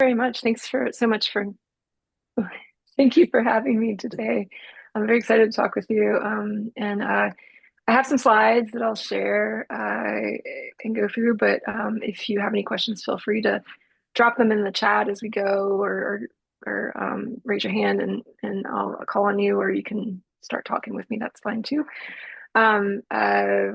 very much. Thank you for having me today. I'm very excited to talk with you. I have some slides that I'll share and go through, but if you have any questions, feel free to drop them in the chat as we go, or raise your hand and I'll call on you, or you can start talking with me. That's fine too. Um, uh,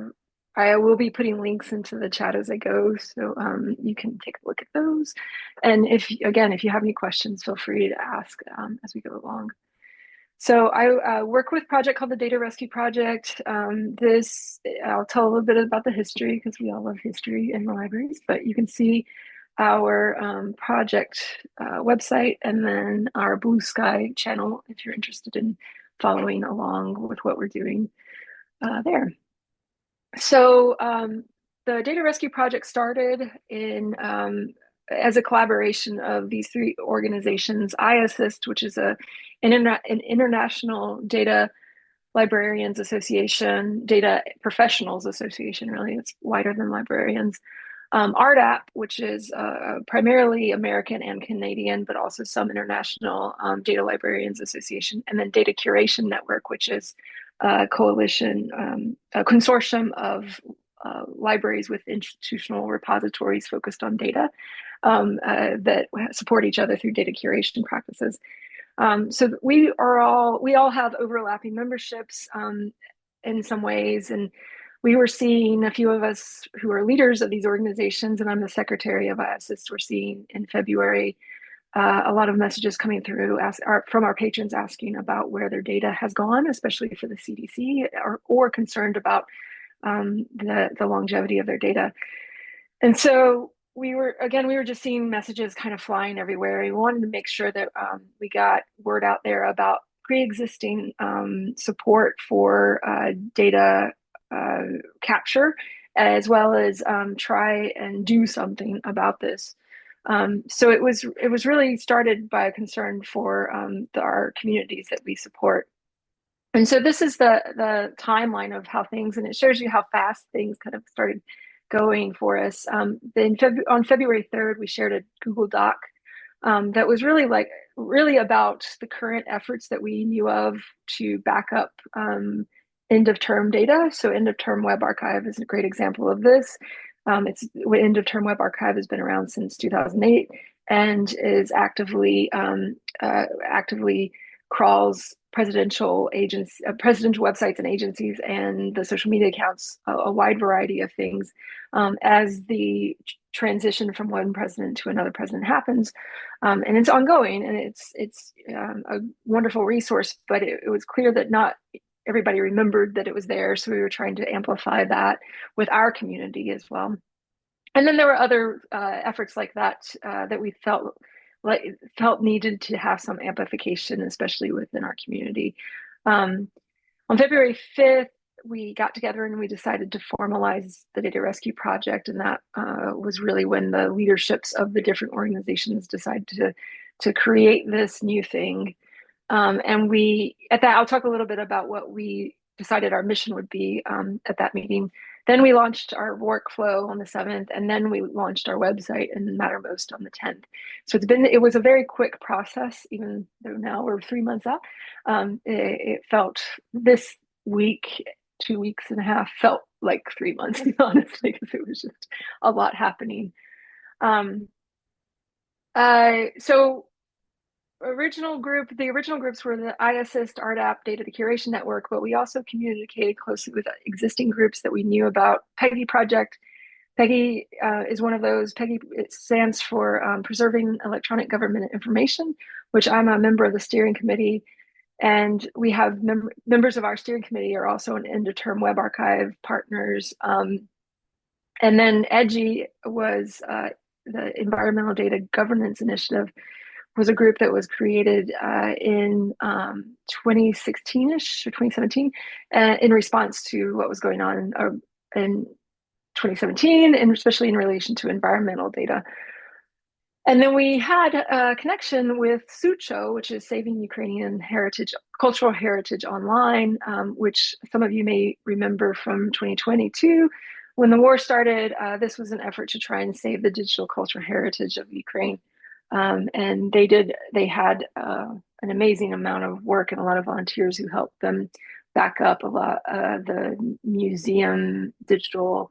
I will be putting links into the chat as I go, so you can take a look at those. And if you have any questions, feel free to ask as we go along. So I work with a project called the Data Rescue Project. I'll tell a little bit about the history because we all love history in the libraries, but you can see our project website and then our Blue Sky channel if you're interested in following along with what we're doing there. So the Data Rescue Project started as a collaboration of these three organizations: IASSIST, which is an international data librarians association, data professionals association, really, it's wider than librarians. RDAP, which is primarily American and Canadian, but also some international data librarians association, and then Data Curation Network, which is a consortium of libraries with institutional repositories focused on data that support each other through data curation practices. So we all have overlapping memberships in some ways, and we were seeing, a few of us who are leaders of these organizations, and I'm the Secretary of IASSIST, we're seeing in February a lot of messages coming through from our patrons asking about where their data has gone, especially for the CDC, or concerned about the longevity of their data. And so we were just seeing messages kind of flying everywhere. We wanted to make sure that we got word out there about pre-existing support for data capture, as well as try and do something about this. So it was really started by a concern for our communities that we support. And so this is the timeline of how things, and it shows you how fast things kind of started going for us. On February 3rd, we shared a Google Doc that was really about the current efforts that we knew of to back up end of term data. So end of term web archive is a great example of this. End of term web archive has been around since 2008 and is actively crawls presidential websites and agencies and the social media accounts, a wide variety of things, as the transition from one president to another president happens, and it's ongoing, and it's a wonderful resource. But it was clear that not everybody remembered that it was there, so we were trying to amplify that with our community as well. And then there were other efforts like that that we felt needed to have some amplification, especially within our community. On February 5th, we got together and we decided to formalize the Data Rescue Project, and that was really when the leaderships of the different organizations decided to create this new thing. And I'll talk a little bit about what we decided our mission would be at that meeting. Then we launched our workflow on the 7th, and then we launched our website and Mattermost on the 10th. So it was a very quick process, even though now we're 3 months out. It felt this week, 2 weeks and a half, felt like 3 months, honestly, because it was just a lot happening. So the original groups were the IASSIST, RDAP, Data Curation Network, but we also communicated closely with existing groups that we knew about. PEGI Project. PEGI is one of those. PEGI, it stands for Preserving Electronic Government Information, which I'm a member of the steering committee. And we have members of our steering committee are also an end-of-term web archive partners. And then EDGI was the Environmental Data Governance Initiative, was a group that was created in 2016-ish or 2017 in response to what was going on in 2017, and especially in relation to environmental data. And then we had a connection with SUCHO, which is Saving Ukrainian Cultural Heritage Online, which some of you may remember from 2022. When the war started, this was an effort to try and save the digital cultural heritage of Ukraine. And they had an amazing amount of work and a lot of volunteers who helped them back up a lot the museum digital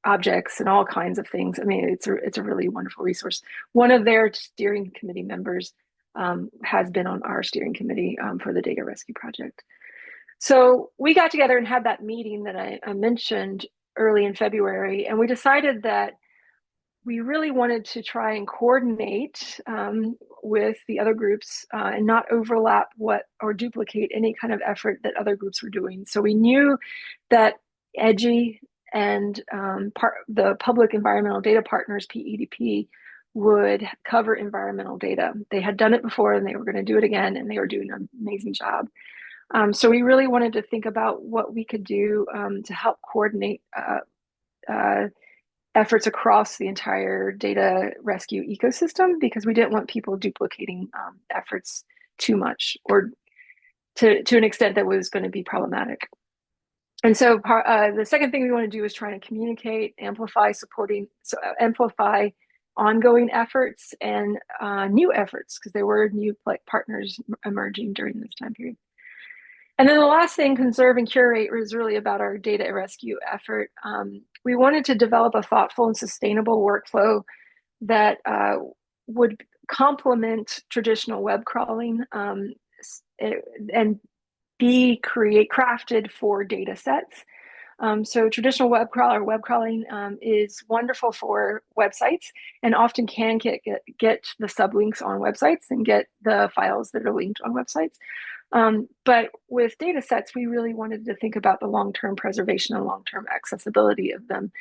objects and all kinds of things. I mean, it's a really wonderful resource. One of their steering committee members has been on our steering committee for the data rescue project. So we got together and had that meeting that I mentioned early in February, and we decided that we really wanted to try and coordinate with the other groups and not overlap or duplicate any kind of effort that other groups were doing. So we knew that EDGI and the Public Environmental Data Partners, PEDP, would cover environmental data. They had done it before and they were going to do it again, and they were doing an amazing job. So we really wanted to think about what we could do to help coordinate efforts across the entire data rescue ecosystem, because we didn't want people duplicating efforts too much or to an extent that was going to be problematic. And so the second thing we want to do is try to communicate, amplify ongoing efforts and new efforts, because there were new partners emerging during this time period. And then the last thing, conserve and curate, was really about our data rescue effort. We wanted to develop a thoughtful and sustainable workflow that would complement traditional web crawling and be crafted for data sets. So traditional web crawling is wonderful for websites and often can get the sublinks on websites and get the files that are linked on websites. But with data sets, we really wanted to think about the long-term preservation and long-term accessibility of them.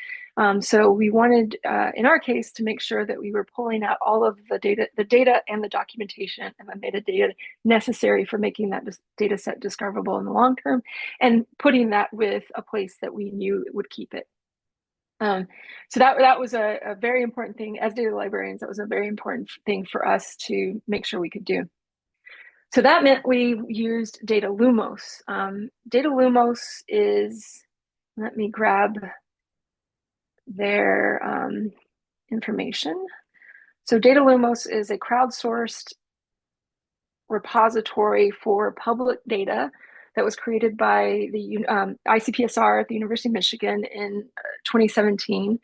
So we wanted, in our case, to make sure that we were pulling out all of the data and the documentation and the metadata necessary for making that data set discoverable in the long term, and putting that with a place that we knew would keep it. So that was a very important thing. As data librarians, that was a very important thing for us to make sure we could do. So that meant we used Data Lumos. Data Lumos is, let me grab their information. So Data Lumos is a crowdsourced repository for public data that was created by the ICPSR at the University of Michigan in 2017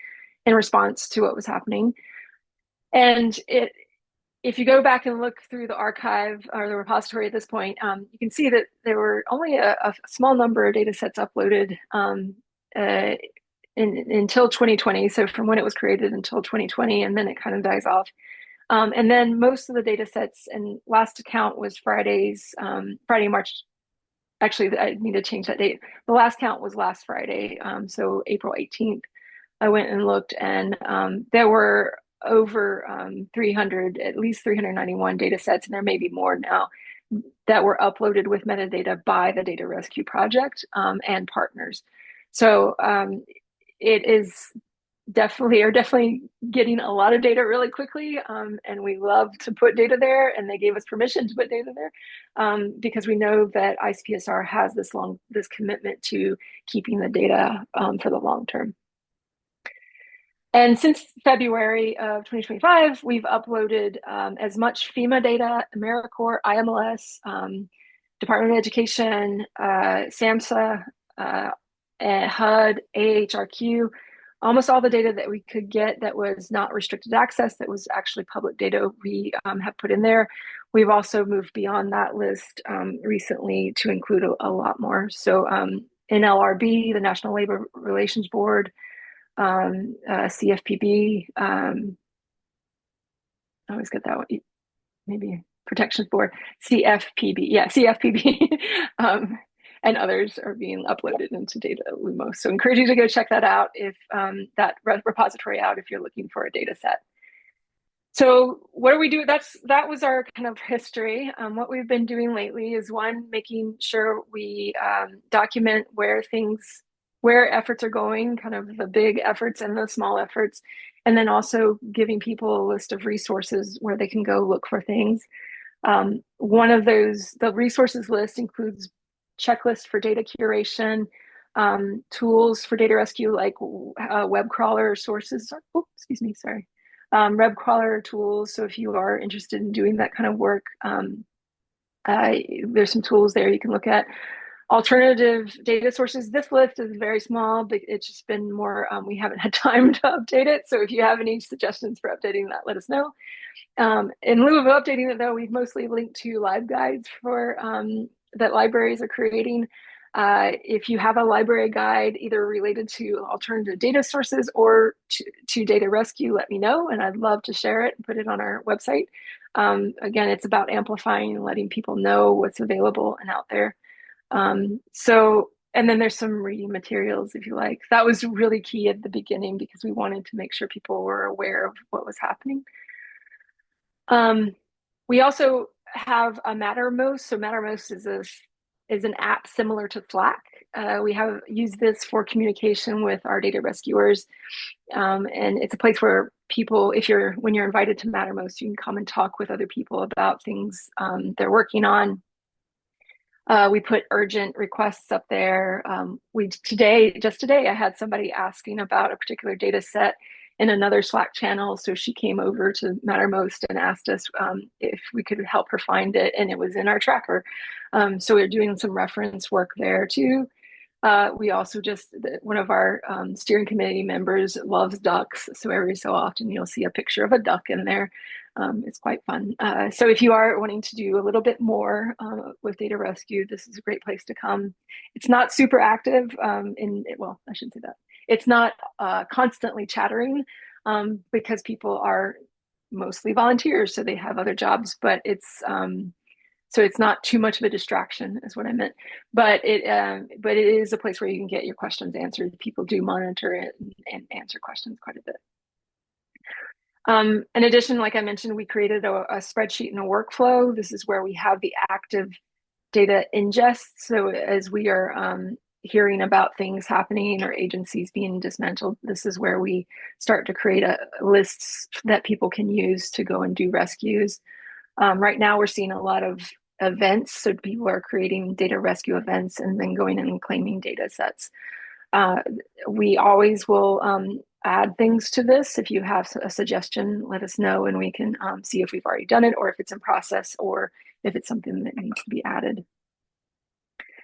in response to what was happening. And if you go back and look through the archive or the repository at this point, you can see that there were only a small number of data sets uploaded until 2020. So from when it was created until 2020, and then it kind of dies off. And then most of the data sets, and last count was Friday, March. Actually, I need to change that date. The last count was last Friday, so April 18th. I went and looked, and there were over 300, at least 391 data sets, and there may be more now, that were uploaded with metadata by the Data Rescue Project and partners. So it is definitely getting a lot of data really quickly, and we love to put data there, and they gave us permission to put data there because we know that ICPSR has this commitment to keeping the data for the long term. And since February of 2025, we've uploaded as much FEMA data, AmeriCorps, IMLS, Department of Education, SAMHSA, HUD, AHRQ, almost all the data that we could get that was not restricted access, that was actually public data, we have put in there. We've also moved beyond that list recently to include a lot more. So NLRB, the National Labor Relations Board, CFPB, I always get that one, maybe Protections Board, CFPB, and others are being uploaded into Data Lumos. So I encourage you to go check that out, if that repository out, if you're looking for a data set. So what do we do? That was our kind of history. What we've been doing lately is, one, making sure we document where efforts are going, kind of the big efforts and the small efforts, and then also giving people a list of resources where they can go look for things. One of those, the resources list includes checklists for data curation, tools for data rescue like web crawler sources. Oh, excuse me, sorry. web crawler tools. So if you are interested in doing that kind of work, there's some tools there you can look at. Alternative data sources. This list is very small, but it's just been more, we haven't had time to update it. So if you have any suggestions for updating that, let us know. In lieu of updating it, though, we've mostly linked to LibGuides for that libraries are creating. If you have a library guide either related to alternative data sources or to data rescue, let me know, and I'd love to share it and put it on our website. Again, it's about amplifying and letting people know what's available and out there. And then there's some reading materials if you like. That was really key at the beginning because we wanted to make sure people were aware of what was happening. We also have a Mattermost. So Mattermost is an app similar to Slack. We have used this for communication with our data rescuers. And it's a place where people, when you're invited to Mattermost, you can come and talk with other people about things they're working on. We put urgent requests up there. Just today, I had somebody asking about a particular data set in another Slack channel. So she came over to Mattermost and asked us if we could help her find it, and it was in our tracker. So we're doing some reference work there too. We also one of our steering committee members loves ducks. So every so often you'll see a picture of a duck in there. It's quite fun. So if you are wanting to do a little bit more with data rescue, this is a great place to come. It's not super active well, I shouldn't say that. It's not constantly chattering because people are mostly volunteers. So they have other jobs, but so it's not too much of a distraction is what I meant, but it is a place where you can get your questions answered. People do monitor it and answer questions quite a bit. In addition, like I mentioned, we created a spreadsheet and a workflow. This is where we have the active data ingest. So as we are hearing about things happening or agencies being dismantled, this is where we start to create lists that people can use to go and do rescues. Right now, we're seeing a lot of events. So people are creating data rescue events and then going in and claiming data sets. We always will add things to this. If you have a suggestion, let us know and we can see if we've already done it or if it's in process or if it's something that needs to be added.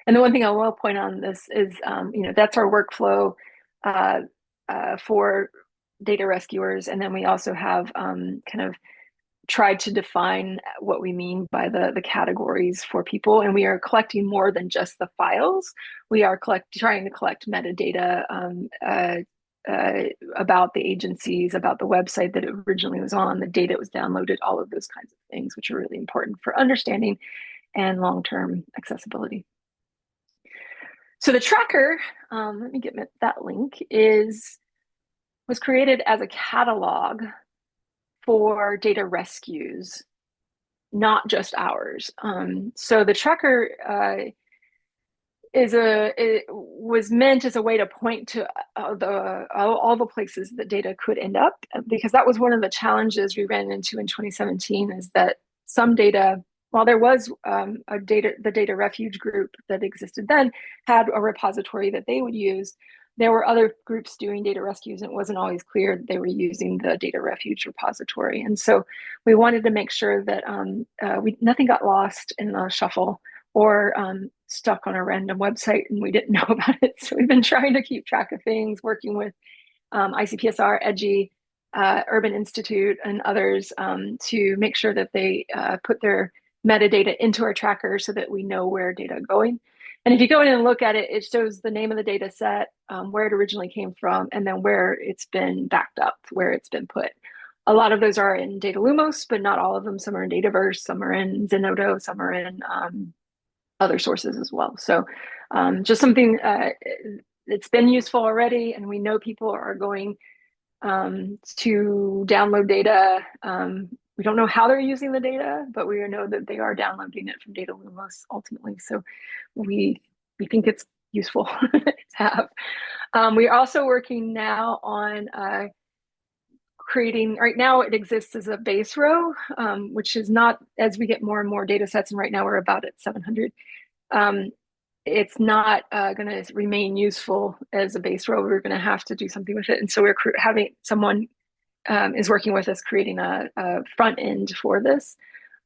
And the one thing I will point on this is, that's our workflow for data rescuers. And then we also have kind of tried to define what we mean by the categories for people. And we are collecting more than just the files. We are trying to collect metadata about the agencies, about the website that it originally was on, the data it was downloaded, all of those kinds of things, which are really important for understanding and long-term accessibility. So the tracker, let me get that link, was created as a catalog for data rescues, not just ours. So the tracker was meant as a way to point to all the places that data could end up, because that was one of the challenges we ran into in 2017, is that some data, while there was the data refuge group that existed then, had a repository that they would use, there were other groups doing data rescues, and it wasn't always clear that they were using the data refuge repository. And so we wanted to make sure that nothing got lost in the shuffle or stuck on a random website and we didn't know about it. So we've been trying to keep track of things, working with ICPSR, EDGI, Urban Institute, and others to make sure that they put their metadata into our tracker so that we know where data are going. And if you go in and look at it, it shows the name of the data set, where it originally came from, and then where it's been backed up, where it's been put. A lot of those are in Datalumos, but not all of them. Some are in Dataverse, some are in Zenodo, some are in other sources as well. So just something it's been useful already, and we know people are going to download data. We don't know how they're using the data, but we know that they are downloading it from Datalumos ultimately. So we think it's useful to have. We're also working now on creating, right now it exists as a base row, which is not, as we get more and more data sets, and right now we're about at 700, it's not going to remain useful as a base row. We're going to have to do something with it. And so we're having someone is working with us creating a front end for this.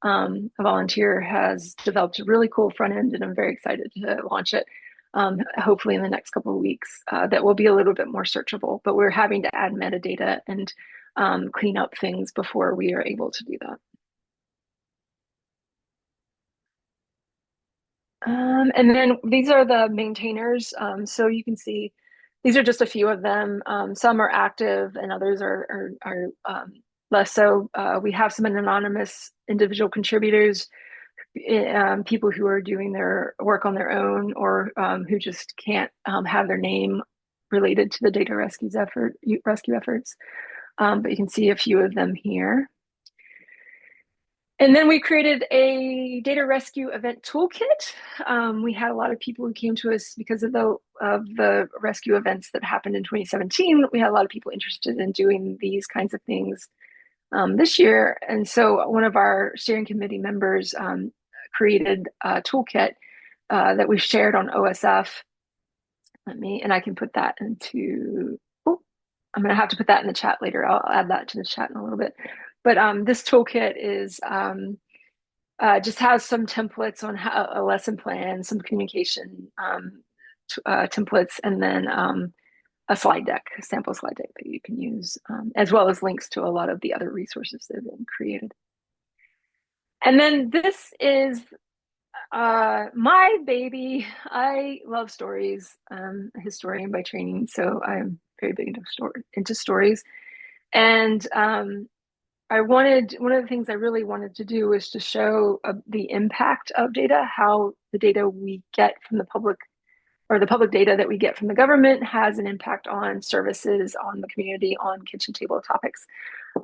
A volunteer has developed a really cool front end, and I'm very excited to launch it. Hopefully in the next couple of weeks, that will be a little bit more searchable, but we're having to add metadata and clean up things before we are able to do that. And then these are the maintainers. So you can see these are just a few of them. Some are active and others are less so. We have some anonymous individual contributors, people who are doing their work on their own, or who just can't have their name related to the data rescue efforts. But you can see a few of them here. And then we created a data rescue event toolkit. We had a lot of people who came to us because of the rescue events that happened in 2017. We had a lot of people interested in doing these kinds of things this year. And so one of our steering committee members created a toolkit that we shared on OSF. And I can put that into, I'm going to have to put that in the chat later. I'll add that to the chat in a little bit. But this toolkit is just has some templates on how a lesson plan, some communication templates, and then a slide deck, a sample slide deck that you can use, as well as links to a lot of the other resources that have been created. And then this is my baby. I love stories. I'm a historian by training, so I'm very big into stories. And one of the things I really wanted to do was to show the impact of data, how the data we get from the public, or the public data that we get from the government, has an impact on services, on the community, on kitchen table topics.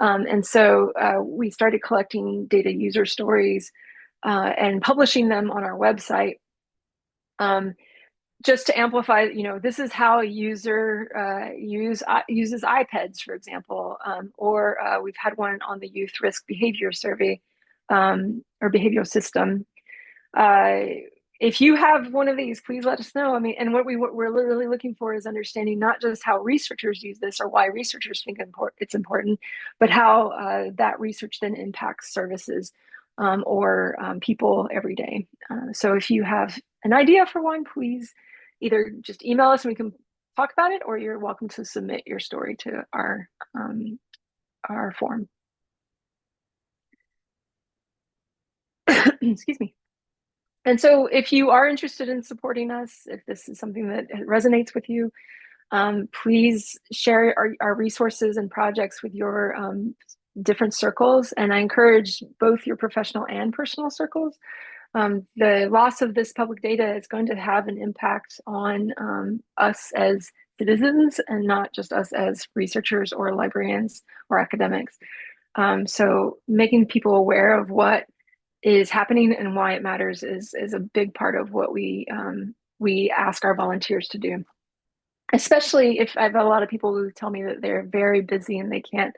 And so we started collecting data user stories and publishing them on our website. Just to amplify, this is how a user uses iPads, for example, or we've had one on the youth risk behavior survey or behavioral system. If you have one of these, please let us know. I mean, and what we're really looking for is understanding not just how researchers use this or why researchers think it's important, but how that research then impacts services or people every day. So if you have an idea for one, please either just email us and we can talk about it, or you're welcome to submit your story to our form. Excuse me. And so if you are interested in supporting us, if this is something that resonates with you, please share our resources and projects with your different circles. And I encourage both your professional and personal circles. The loss of this public data is going to have an impact on us as citizens, and not just us as researchers or librarians or academics. So making people aware of what is happening and why it matters is a big part of what we ask our volunteers to do. Especially if I have a lot of people who tell me that they're very busy and they can't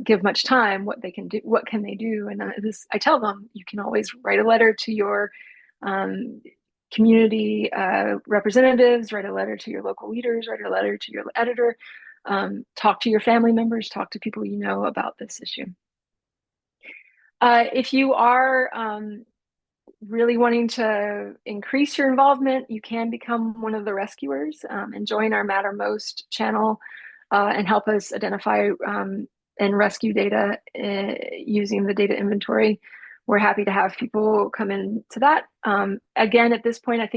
give much time, what can they do? And I tell them, you can always write a letter to your community representatives, write a letter to your local leaders, write a letter to your editor, talk to your family members, talk to people you know about this issue. If you are really wanting to increase your involvement, you can become one of the rescuers and join our Mattermost channel and help us identify and rescue data using the data inventory. We're happy to have people come into that. Again, at this point, I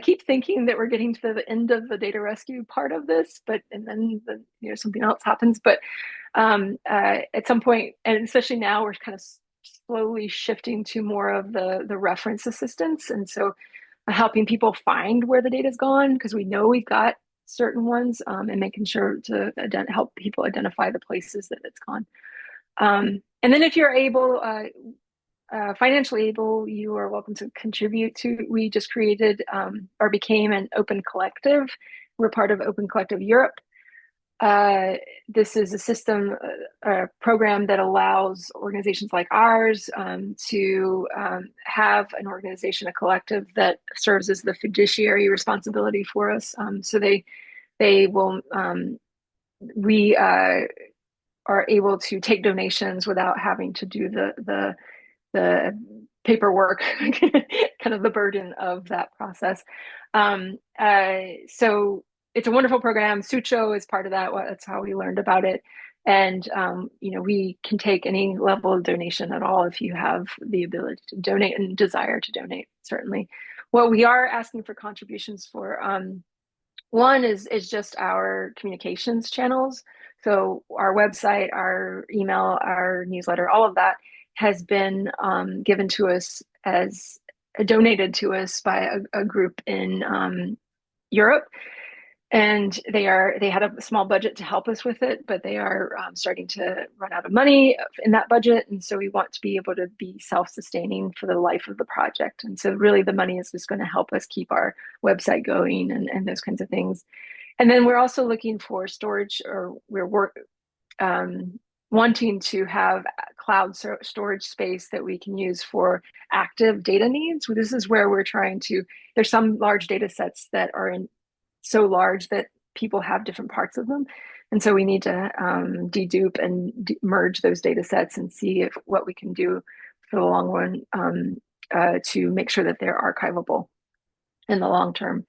keep thinking that we're getting to the end of the data rescue part of this, and then something else happens. But at some point, and especially now, we're kind of slowly shifting to more of the reference assistance, and so helping people find where the data's gone, because we know we've got certain ones, and making sure to help people identify the places that it's gone. And then if you're able, financially able, you are welcome to contribute to. We just created or became an Open Collective. We're part of Open Collective Europe. This is a system, a program that allows organizations like ours to have an organization, a collective that serves as the fiduciary responsibility for us. So they will we are able to take donations without having to do the paperwork, kind of the burden of that process. So it's a wonderful program. Sucho is part of that. That's how we learned about it. And we can take any level of donation at all if you have the ability to donate and desire to donate, certainly. What we are asking for contributions for, one is just our communications channels. So our website, our email, our newsletter, all of that has been given to us as donated to us by a group in Europe, and they had a small budget to help us with it, but they are starting to run out of money in that budget, and so we want to be able to be self-sustaining for the life of the project. And so really the money is just going to help us keep our website going and those kinds of things. And then we're also looking for storage, or wanting to have cloud storage space that we can use for active data needs. This is where we're trying to, there's some large data sets that are so large that people have different parts of them. And so we need to dedupe and merge those data sets and see what we can do for the long run to make sure that they're archivable in the long term.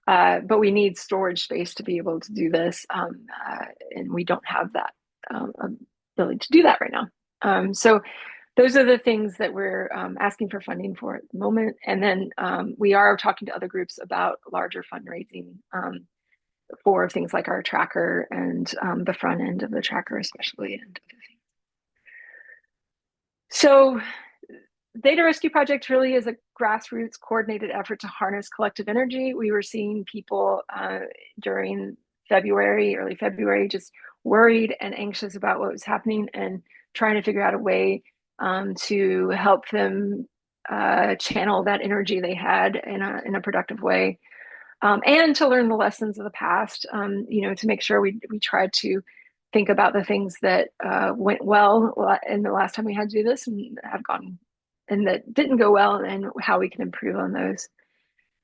But we need storage space to be able to do this, and we don't have that ability to do that right now. So those are the things that we're asking for funding for at the moment. And then we are talking to other groups about larger fundraising for things like our tracker and the front end of the tracker especially, and other things. So Data Rescue Project really is a grassroots coordinated effort to harness collective energy. We were seeing people during early February, just worried and anxious about what was happening and trying to figure out a way to help them channel that energy they had in a productive way, and to learn the lessons of the past. To make sure we tried to think about the things that went well in the last time we had to do this and have gone and that didn't go well, and how we can improve on those.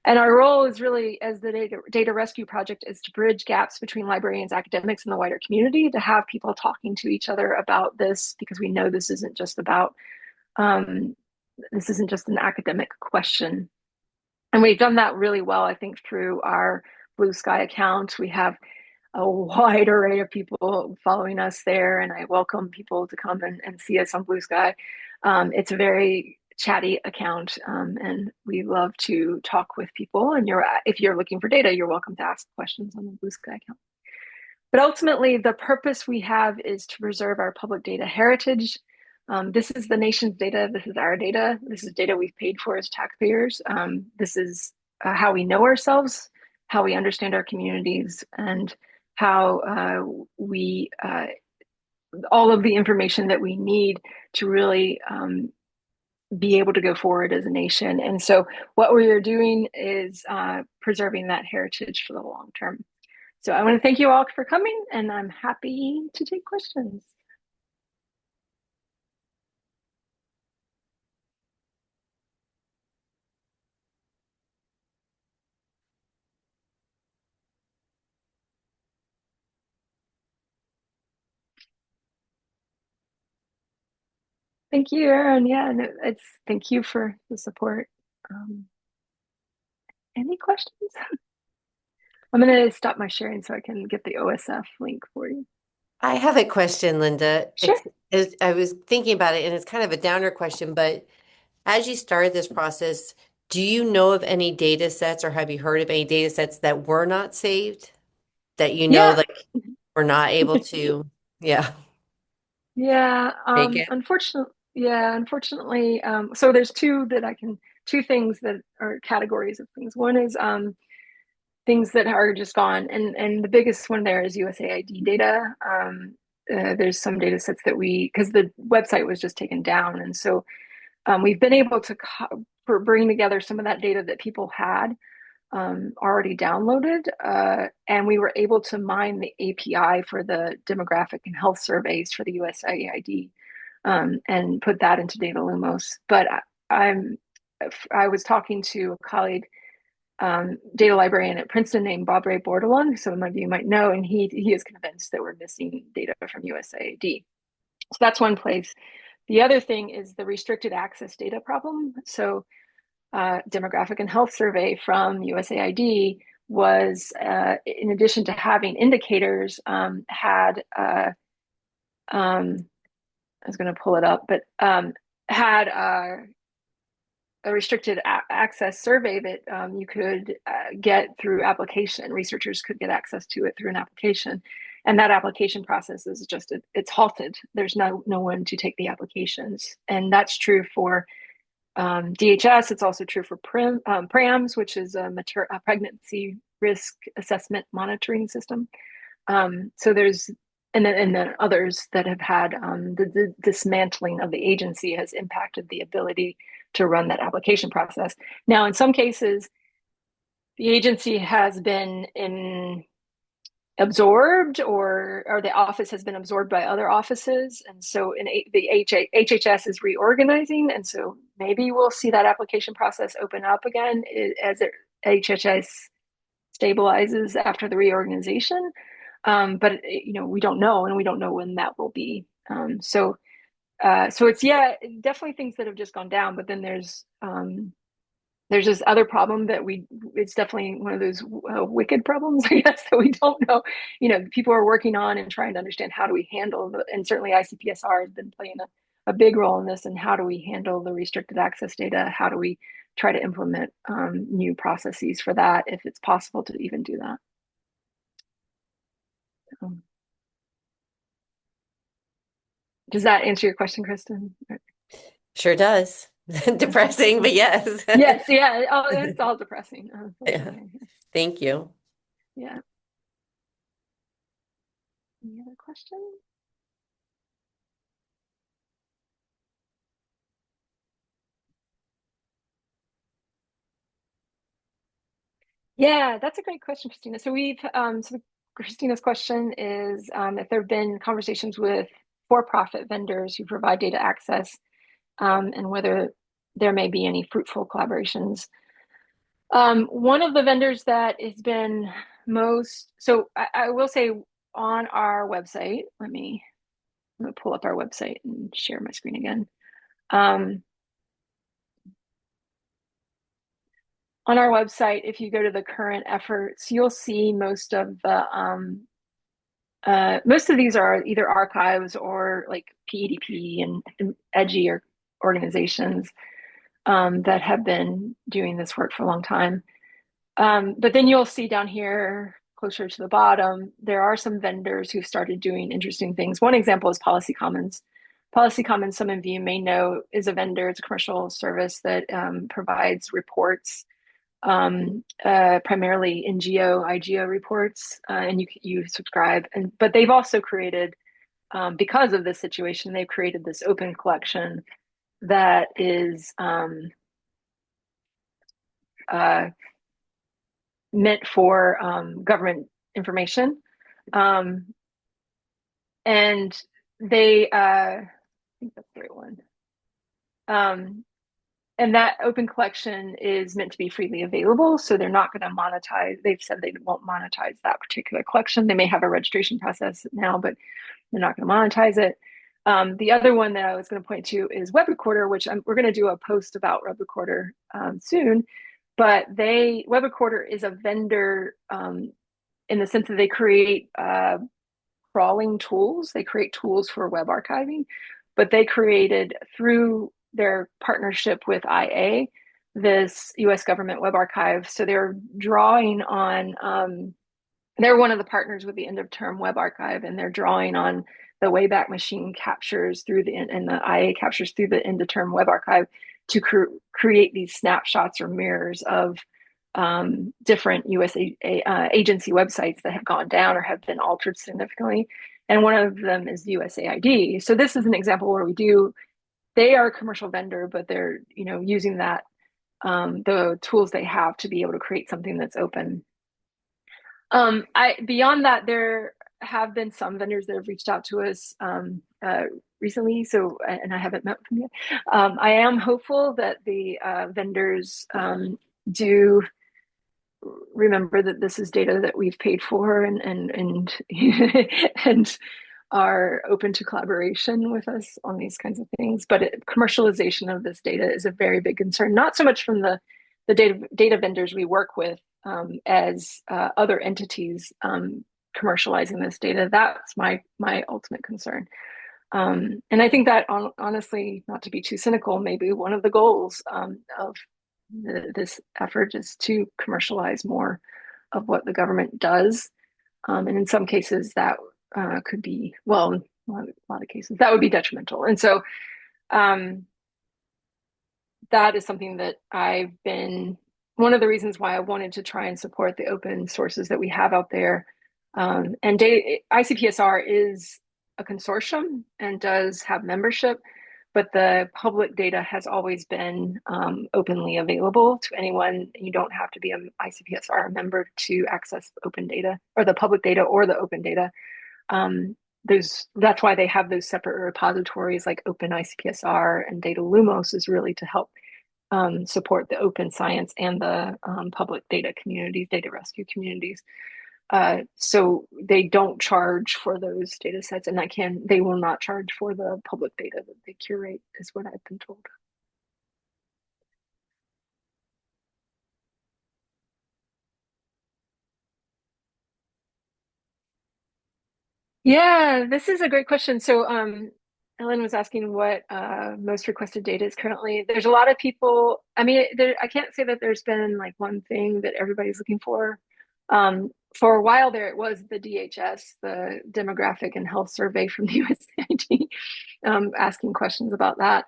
And our role is really, as the Data Rescue Project, is to bridge gaps between librarians, academics, and the wider community, to have people talking to each other about this, because we know this isn't just an academic question. And we've done that really well, I think, through our Blue Sky account. We have a wide array of people following us there, and I welcome people to come and see us on Blue Sky. It's a very chatty account, and we love to talk with people. And if you're looking for data, you're welcome to ask questions on the Blue Sky account. But ultimately, the purpose we have is to preserve our public data heritage. This is the nation's data. This is our data. This is data we've paid for as taxpayers. This is how we know ourselves, how we understand our communities, and how all of the information that we need to really be able to go forward as a nation. And so what we are doing is preserving that heritage for the long term. So I want to thank you all for coming, and I'm happy to take questions. Thank you, Erin. Yeah, no, thank you for the support. Any questions? I'm going to stop my sharing so I can get the OSF link for you. I have a question, Lynda. Sure. I was thinking about it, and it's kind of a downer question, but as you started this process, do you know of any data sets, or have you heard of any data sets that were not saved, that Yeah. like we're not able to, yeah. Yeah. Take it? Unfortunately, so there's two things that are categories of things. One is things that are just gone, and the biggest one there is USAID data. There's some data sets that because the website was just taken down, and so we've been able to bring together some of that data that people had already downloaded, and we were able to mine the API for the demographic and health surveys for the USAID, and put that into Data Lumos. But I was talking to a colleague data librarian at Princeton named Bob Ray Bordelon, some of you might know, and he is convinced that we're missing data from USAID. So that's one place. The other thing is the restricted access data problem. So demographic and health survey from USAID was, in addition to having indicators, had, I was going to pull it up, but had a restricted access survey that you could get through application. Researchers could get access to it through an application. And that application process is just, it's halted. There's no one to take the applications. And that's true for DHS. It's also true for PRAMS, which is a pregnancy risk assessment monitoring system. So there's, and then others that have had the dismantling of the agency has impacted the ability to run that application process. Now, in some cases, the agency has been absorbed, or the office has been absorbed by other offices. And so the HHS is reorganizing. And so maybe we'll see that application process open up again as HHS stabilizes after the reorganization. But we don't know, and we don't know when that will be. So it's, yeah, definitely things that have just gone down. But then there's this other problem that it's definitely one of those wicked problems, I guess, that we don't know. People are working on and trying to understand how do we handle and certainly ICPSR has been playing a big role in this. And how do we handle the restricted access data? How do we try to implement new processes for that, if it's possible to even do that? Does that answer your question, Kristen? Sure does. Depressing, but yes. Yes, yeah. Oh, it's all depressing. Yeah. Thank you. Yeah. Any other questions? Yeah, that's a great question, Christina. So Christina's question is if there have been conversations with for-profit vendors who provide data access, and whether there may be any fruitful collaborations. One of the vendors that has been so I will say on our website, I'm gonna pull up our website and share my screen again. On our website, if you go to the current efforts, you'll see most of these are either archives or like PEDP and edgy or organizations that have been doing this work for a long time. But then you'll see down here, closer to the bottom, there are some vendors who've started doing interesting things. One example is Policy Commons. Policy Commons, some of you may know, is a vendor. It's a commercial service that provides reports, primarily NGO, IGO reports, and you subscribe. But they've also created, because of this situation, they've created this open collection that is meant for government information. And they, I think that's the right one. And that open collection is meant to be freely available. So they're not going to monetize. They've said they won't monetize that particular collection. They may have a registration process now, but they're not going to monetize it. The other one that I was going to point to is Web Recorder, which we're going to do a post about Web Recorder soon. But Web Recorder is a vendor in the sense that they create crawling tools. They create tools for web archiving, but they created, through their partnership with IA, this US government web archive. So they're drawing on, they're one of the partners with the end of term web archive, and they're drawing on the Wayback Machine captures and the IA captures through the end of term web archive to create these snapshots or mirrors of different US agency websites that have gone down or have been altered significantly. And one of them is USAID. So this is an example where they are a commercial vendor, but they're using that the tools they have to be able to create something that's open. Beyond that, there have been some vendors that have reached out to us recently. So, and I haven't met with them yet. I am hopeful that the vendors do remember that this is data that we've paid for and and are open to collaboration with us on these kinds of things. But commercialization of this data is a very big concern, not so much from the data vendors we work with as other entities commercializing this data. That's my ultimate concern. And I think that honestly, not to be too cynical, maybe one of the goals of this effort is to commercialize more of what the government does. And in some cases that could be, well, in a lot of cases, that would be detrimental. And so that is something that I've been, one of the reasons why I wanted to try and support the open sources that we have out there. And ICPSR is a consortium and does have membership, but the public data has always been openly available to anyone. You don't have to be an ICPSR member to access open data or the public data or the open data. That's why they have those separate repositories like Open ICPSR and Data Lumos is really to help support the open science and the public data communities, data rescue communities. So they don't charge for those data sets, and they will not charge for the public data that they curate, is what I've been told. Yeah, this is a great question. So Ellen was asking what most requested data is currently. There's a lot of people. I mean, I can't say that there's been like one thing that everybody's looking for. For a while there, it was the DHS, the Demographic and Health Survey from the USAID, asking questions about that.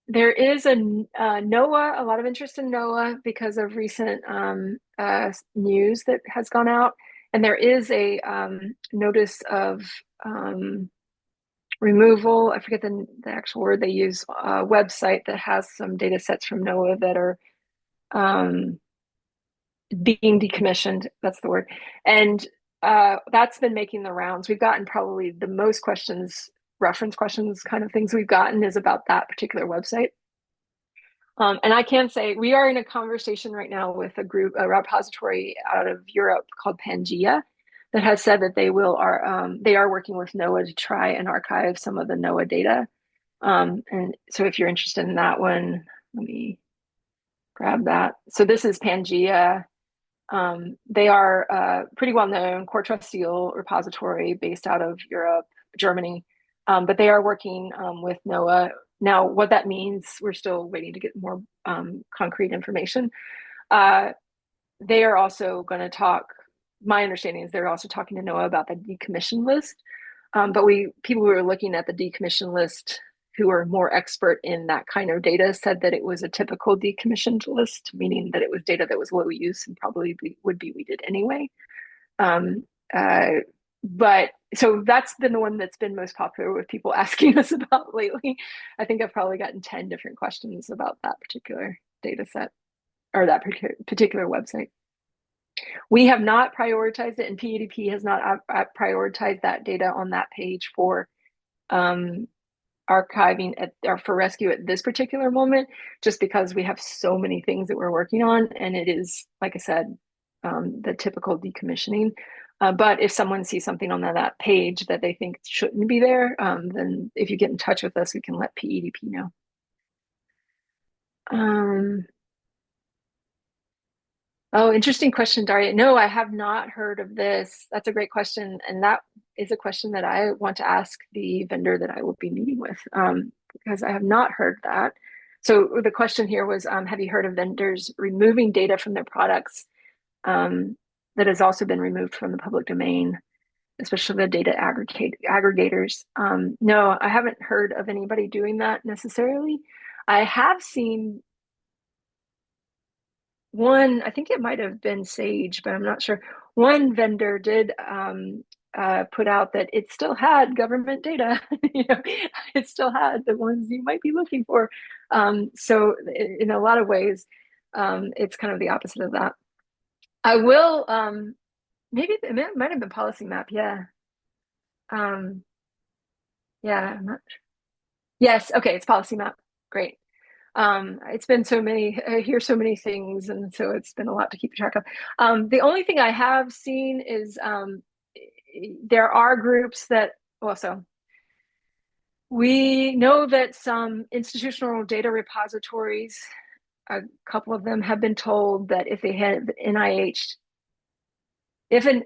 There is a NOAA, a lot of interest in NOAA because of recent news that has gone out. And there is a notice of removal. I forget the actual word they use, a website that has some data sets from NOAA that are being decommissioned. That's the word. And that's been making the rounds. We've gotten probably the most questions, reference questions kind of things we've gotten is about that particular website. And I can say we are in a conversation right now with a repository out of Europe called Pangea that has said that they are working with NOAA to try and archive some of the NOAA data. And so if you're interested in that one, let me grab that. So this is Pangea. They are pretty well known core trust seal repository based out of Europe, Germany, but they are working with NOAA. Now, what that means, we're still waiting to get more concrete information. They are also going to talk, my understanding is they're also talking to NOAA about the decommission list. But people who are looking at the decommission list who are more expert in that kind of data said that it was a typical decommissioned list, meaning that it was data that was low use and probably would be weeded anyway. But so that's been the one that's been most popular with people asking us about lately. I think I've probably gotten 10 different questions about that particular data set or that particular website. We have not prioritized it, and PEDP has not prioritized that data on that page for archiving or for rescue at this particular moment, just because we have so many things that we're working on, and it is, like I said, the typical decommissioning. But if someone sees something on that page that they think shouldn't be there, then if you get in touch with us, we can let PEDP know. Oh, interesting question, Daria. No, I have not heard of this. That's a great question. And that is a question that I want to ask the vendor that I will be meeting with, because I have not heard that. So the question here was, have you heard of vendors removing data from their products that has also been removed from the public domain, especially the data aggregators? No, I haven't heard of anybody doing that necessarily. I have seen one, I think it might have been Sage, but I'm not sure. One vendor did put out that it still had government data. It still had the ones you might be looking for. So in a lot of ways, it's kind of the opposite of that. I will, maybe it might have been Policy Map. Yeah. Yeah, I'm not sure. Yes. Okay. It's Policy Map. Great. It's been so many, I hear so many things, and so it's been a lot to keep track of. The only thing I have seen is there are groups that also, we know that some institutional data repositories, a couple of them have been told that if they have NIH, if a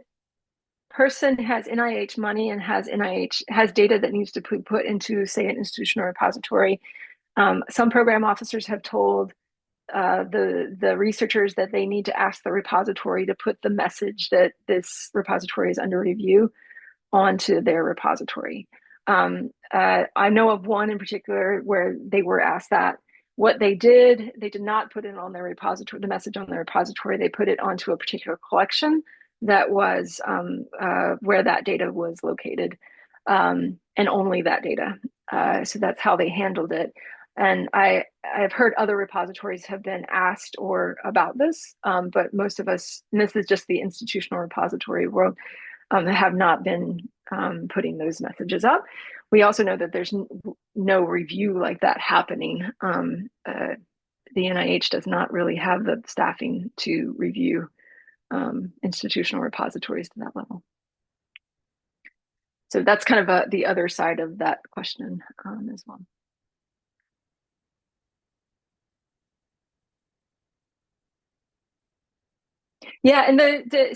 person has NIH money and has NIH has data that needs to be put into, say, an institutional repository, some program officers have told the researchers that they need to ask the repository to put the message that this repository is under review onto their repository. I know of one in particular where they were asked that. What they did not put it on their repository, the message on their repository. They put it onto a particular collection that was where that data was located, and only that data. So that's how they handled it. And I've heard other repositories have been asked or about this, but most of us, and this is just the institutional repository world, have not been putting those messages up. We also know that there's no review like that happening. The NIH does not really have the staffing to review institutional repositories to that level. So that's kind of the other side of that question as well. Yeah, and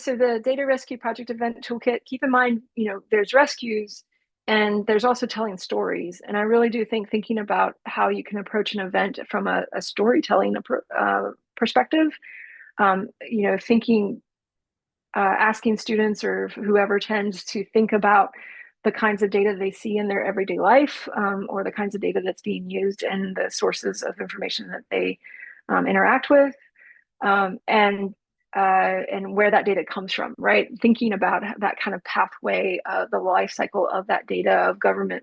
so the data rescue project event toolkit, keep in mind, there's rescues and there's also telling stories. And I really do think thinking about how you can approach an event from a storytelling perspective, thinking, asking students or whoever tends to think about the kinds of data they see in their everyday life, or the kinds of data that's being used and the sources of information that they interact with. And where that data comes from, right? Thinking about that kind of pathway, the life cycle of that data, of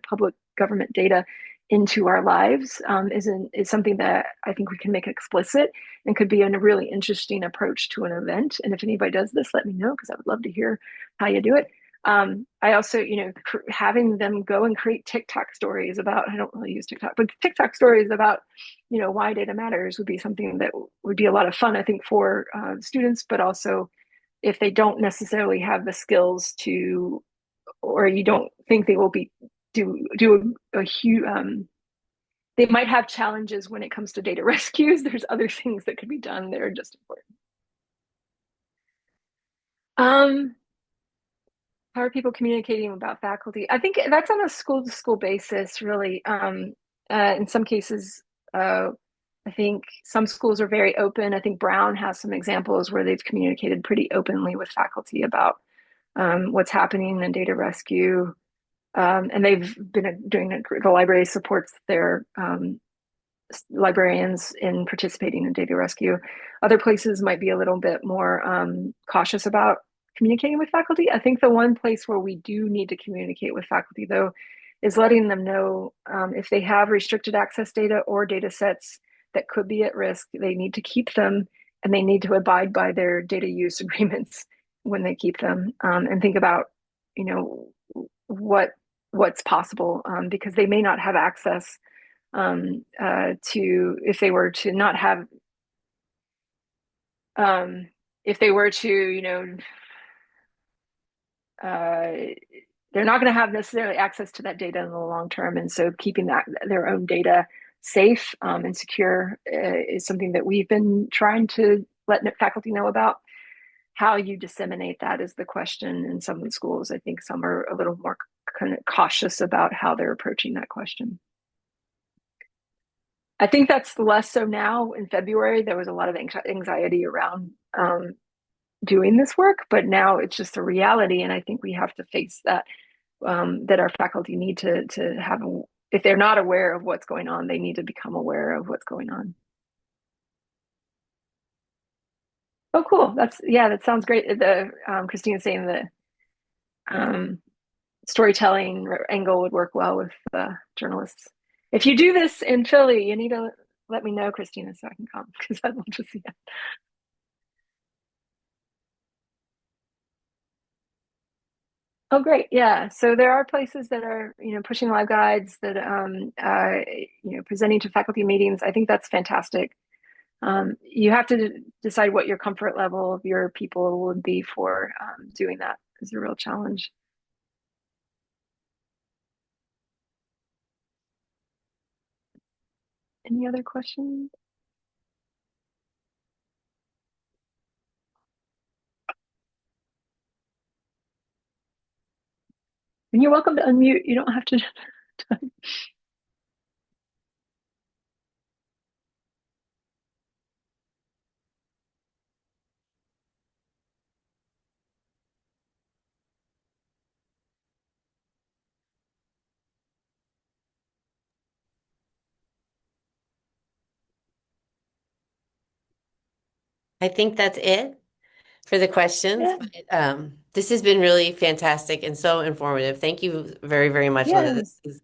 public government data into our lives, is something that I think we can make explicit and could be a really interesting approach to an event. And if anybody does this, let me know, because I would love to hear how you do it. I also, having them go and create TikTok stories about, I don't really use TikTok, but TikTok stories about, why data matters would be something that would be a lot of fun, I think, for students, but also if they don't necessarily have the skills to, or you don't think they will be, do a huge, they might have challenges when it comes to data rescues. There's other things that could be done that are just important. How are people communicating about faculty? I think that's on a school-to-school basis, really. In some cases, I think some schools are very open. I think Brown has some examples where they've communicated pretty openly with faculty about what's happening in data rescue. And they've been doing the library supports their librarians in participating in data rescue. Other places might be a little bit more cautious about communicating with faculty. I think the one place where we do need to communicate with faculty, though, is letting them know if they have restricted access data or data sets that could be at risk, they need to keep them, and they need to abide by their data use agreements when they keep them, and think about, what's possible, because they may not have access to, if they were to not have, if they were to, they're not going to have necessarily access to that data in the long term. And so keeping their own data safe and secure is something that we've been trying to let faculty know about. How you disseminate that is the question in some of the schools. I think some are a little more kind of cautious about how they're approaching that question. I think that's less so now. In February, there was a lot of anxiety around doing this work, but now it's just a reality. And I think we have to face that, that our faculty need to have, if they're not aware of what's going on, they need to become aware of what's going on. Oh, cool. That sounds great. Christina's saying the storytelling angle would work well with journalists. If you do this in Philly, you need to let me know, Christina, so I can come, because I'd love to see it. Oh, great. Yeah. So there are places that are, pushing live guides that, presenting to faculty meetings. I think that's fantastic. You have to decide what your comfort level of your people would be for doing that is a real challenge. Any other questions? And you're welcome to unmute. You don't have to. I think that's it for the questions. Yeah. But, this has been really fantastic and so informative. Thank you very, very much, Linda. Yeah. This is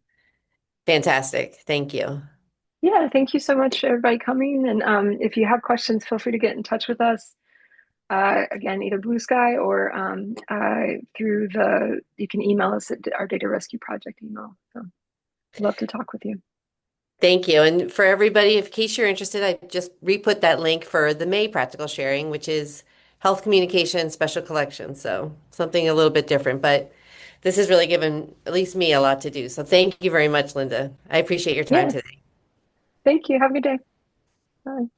fantastic. Thank you. Yeah. Thank you so much for everybody coming. And if you have questions, feel free to get in touch with us. Again, either Blue Sky or you can email us at our data rescue project email. So I'd love to talk with you. Thank you. And for everybody, in case you're interested, I just re-put that link for the May practical sharing, which is health communication special collections. So something a little bit different, but this has really given at least me a lot to do. So thank you very much, Linda. I appreciate your time Yeah. today. Thank you. Have a good day. Bye.